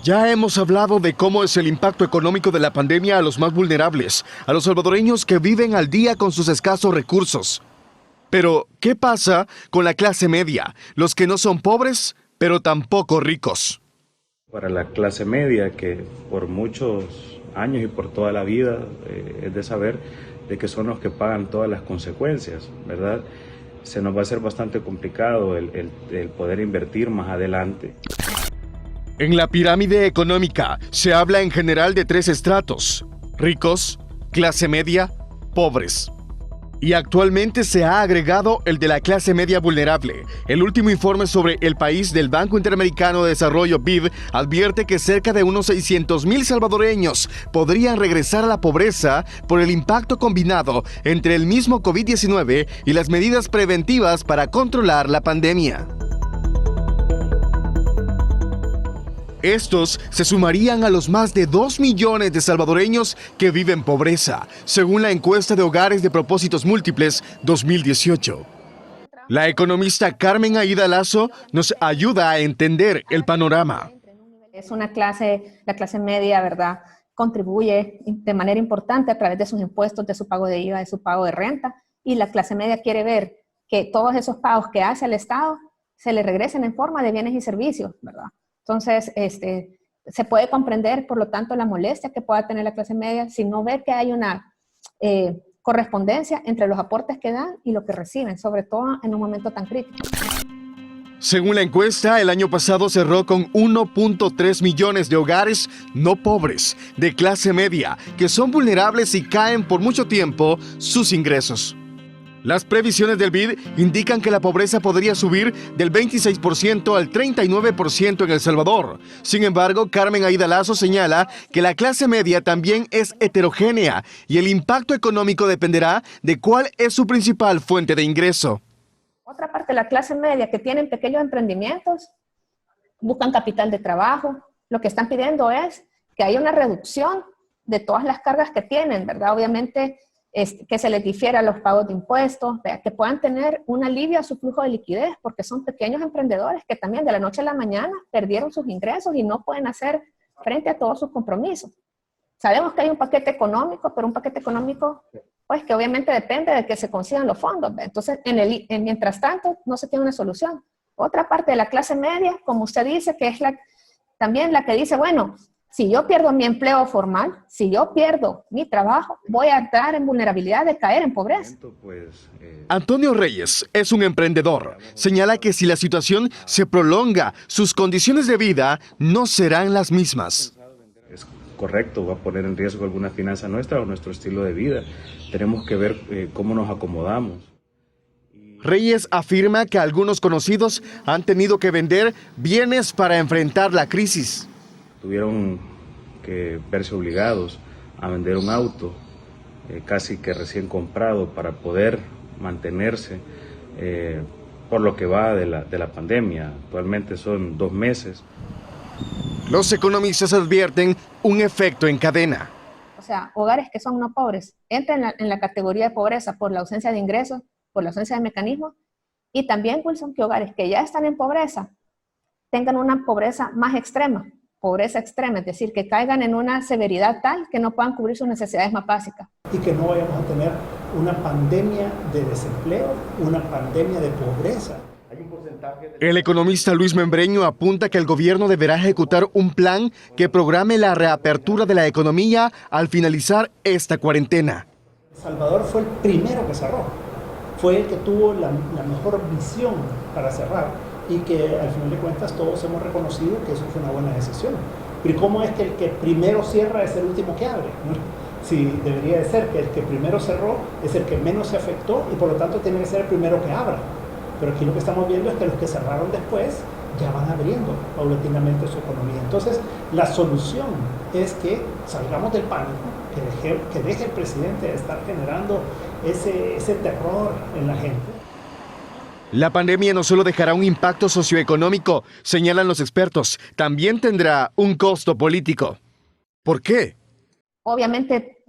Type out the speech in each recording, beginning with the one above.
Ya hemos hablado de cómo es el impacto económico de la pandemia a los más vulnerables, a los salvadoreños que viven al día con sus escasos recursos. Pero, ¿qué pasa con la clase media, los que no son pobres, pero tampoco ricos? Para la clase media, que por muchos años y por toda la vida es de saber de que son los que pagan todas las consecuencias, ¿verdad? Se nos va a hacer bastante complicado el poder invertir más adelante. En la pirámide económica se habla en general de tres estratos: ricos, clase media, pobres. Y actualmente se ha agregado el de la clase media vulnerable. El último informe sobre el país del Banco Interamericano de Desarrollo, BID, advierte que cerca de unos 600,000 salvadoreños podrían regresar a la pobreza por el impacto combinado entre el mismo COVID-19 y las medidas preventivas para controlar la pandemia. Estos se sumarían a los más de 2 millones de salvadoreños que viven pobreza, según la encuesta de Hogares de Propósitos Múltiples 2018. La economista Carmen Aida Lazo nos ayuda a entender el panorama. Es una clase, la clase media, ¿verdad?, contribuye de manera importante a través de sus impuestos, de su pago de IVA, de su pago de renta, y la clase media quiere ver que todos esos pagos que hace el Estado se le regresen en forma de bienes y servicios, ¿verdad? Entonces, se puede comprender, por lo tanto, la molestia que pueda tener la clase media si no ve que hay una correspondencia entre los aportes que dan y lo que reciben, sobre todo en un momento tan crítico. Según la encuesta, el año pasado cerró con 1.3 millones de hogares no pobres, de clase media, que son vulnerables y caen por mucho tiempo sus ingresos. Las previsiones del BID indican que la pobreza podría subir del 26% al 39% en El Salvador. Sin embargo, Carmen Aida Lazo señala que la clase media también es heterogénea y el impacto económico dependerá de cuál es su principal fuente de ingreso. Otra parte de la clase media que tienen pequeños emprendimientos, buscan capital de trabajo, lo que están pidiendo es que haya una reducción de todas las cargas que tienen, ¿verdad? Obviamente, que se les difiera los pagos de impuestos, que puedan tener un alivio a su flujo de liquidez, porque son pequeños emprendedores que también de la noche a la mañana perdieron sus ingresos y no pueden hacer frente a todos sus compromisos. Sabemos que hay un paquete económico, pero un paquete económico pues que obviamente depende de que se consigan los fondos, ¿ve? Entonces, mientras tanto, no se tiene una solución. Otra parte de la clase media, como usted dice, que es también la que dice, bueno, si yo pierdo mi empleo formal, si yo pierdo mi trabajo, voy a estar en vulnerabilidad de caer en pobreza. Antonio Reyes es un emprendedor. Señala que si la situación se prolonga, sus condiciones de vida no serán las mismas. Es correcto, va a poner en riesgo alguna finanza nuestra o nuestro estilo de vida. Tenemos que ver cómo nos acomodamos. Reyes afirma que algunos conocidos han tenido que vender bienes para enfrentar la crisis. Tuvieron que verse obligados a vender un auto casi que recién comprado para poder mantenerse por lo que va de la pandemia. Actualmente son 2 meses. Los economistas advierten un efecto en cadena. O sea, hogares que son no pobres entran en la categoría de pobreza por la ausencia de ingresos, por la ausencia de mecanismos, y también, Wilson, que hogares que ya están en pobreza tengan una pobreza más extrema. Pobreza extrema, es decir, que caigan en una severidad tal que no puedan cubrir sus necesidades más básicas. Y que no vayamos a tener una pandemia de desempleo, una pandemia de pobreza. El economista Luis Membreño apunta que el gobierno deberá ejecutar un plan que programe la reapertura de la economía al finalizar esta cuarentena. El Salvador fue el primero que cerró, fue el que tuvo la mejor visión para cerrar, y que al final de cuentas todos hemos reconocido que eso fue una buena decisión. Pero ¿cómo es que el que primero cierra es el último que abre? Sí, debería de ser que el que primero cerró es el que menos se afectó y por lo tanto tiene que ser el primero que abra. Pero aquí lo que estamos viendo es que los que cerraron después ya van abriendo paulatinamente su economía. Entonces, la solución es que salgamos del pánico, que deje el presidente de estar generando ese terror en la gente. La pandemia no solo dejará un impacto socioeconómico, señalan los expertos, también tendrá un costo político. ¿Por qué? Obviamente,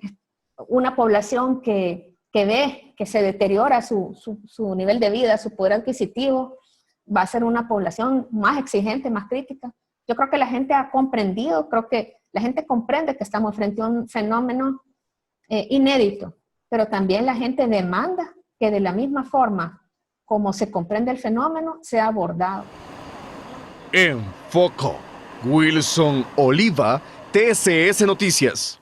una población que ve que se deteriora su nivel de vida, su poder adquisitivo, va a ser una población más exigente, más crítica. Yo creo que la gente ha comprendido, creo que la gente comprende que estamos frente a un fenómeno inédito, pero también la gente demanda que de la misma forma como se comprende el fenómeno, sea abordado. En Foco, Wilson Oliva, TCS Noticias.